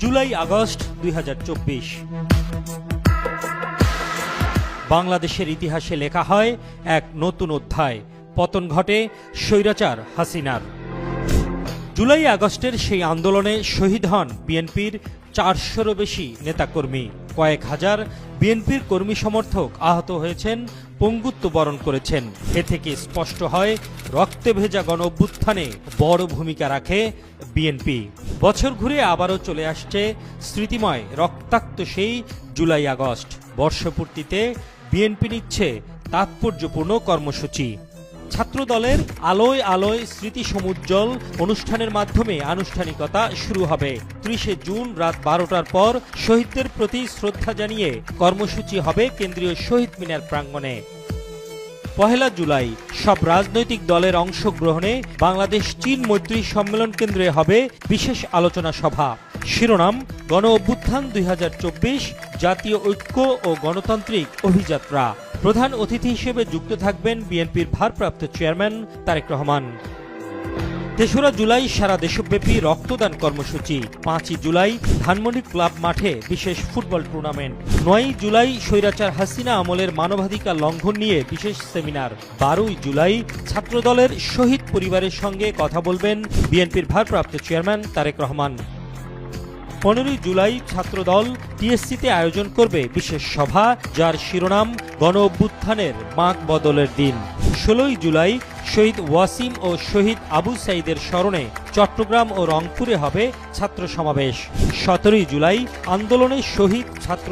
July August 2024 বাংলাদেশের ইতিহাসে লেখা হয় এক নতুন অধ্যায়। পতন ঘটে স্বৈরাচার হাসিনার। জুলাই আগস্টের সেই আন্দোলনে শহীদ হন বিএনপির 400-রও বেশি নেতাকর্মী। কয়েক হাজার বিএনপির কর্মী সমর্থক আহত হয়েছেন, পঙ্গুত্ব বরণ করেছেন। এ থেকে স্পষ্ট হয় রক্তে ভেজা গণ অভ্যুত্থানে বড় ভূমিকা রাখে বিএনপি। বছর ঘুরে আবারও চলে আসছে স্মৃতিময় রক্তাক্ত সেই জুলাই আগস্ট। বর্ষপূর্তিতে বিএনপি নিচ্ছে তাৎপর্যপূর্ণ কর্মসূচি। ছাত্রদলের আলোয় আলোয় স্মৃতি সমুজ্জ্বল অনুষ্ঠানের মাধ্যমে আনুষ্ঠানিকতা শুরু হবে। 30 জুন রাত 12টার পর শহীদদের প্রতি শ্রদ্ধা জানিয়ে কর্মসূচি হবে কেন্দ্রীয় শহীদ মিনার প্রাঙ্গণে। 1 জুলাই সব রাজনৈতিক দলের অংশগ্রহণে বাংলাদেশ চীন মৈত্রী সম্মেলন কেন্দ্রে হবে বিশেষ আলোচনা সভা। শিরোনাম গণ অভ্যুত্থান 2024, জাতীয় ঐক্য ও গণতান্ত্রিক অভিযাত্রা। প্রধান অতিথি হিসেবে যুক্ত থাকবেন বিএনপির ভারপ্রাপ্ত চেয়ারম্যান তারেক রহমান। 3রা জুলাই সারা দেশব্যাপী রক্তদান কর্মসূচি। 5 জুলাই ধানমন্ডি ক্লাব মাঠে বিশেষ ফুটবল টুর্নামেন্ট। 9 জুলাই স্বৈরাচার হাসিনা আমলের মানবাধিকার লঙ্ঘন নিয়ে বিশেষ সেমিনার। 12 জুলাই ছাত্রদলের শহীদ পরিবারের সঙ্গে কথা বলবেন বিএনপির ভারপ্রাপ্ত চেয়ারম্যান তারেক রহমান। 15 জুলাই ছাত্রদল টিএসসিতে আয়োজন করবে বিশেষ সভা, যার শিরোনাম গণ অভ্যুত্থানের মাগ বদলের দিন। 16 জুলাই শহীদ ওয়াসিম ও শহীদ আবু সাইদের স্মরণে চট্টগ্রাম ও রংপুরে হবে ছাত্র সমাবেশ। 17 জুলাই আন্দোলনে শহীদ ছাত্র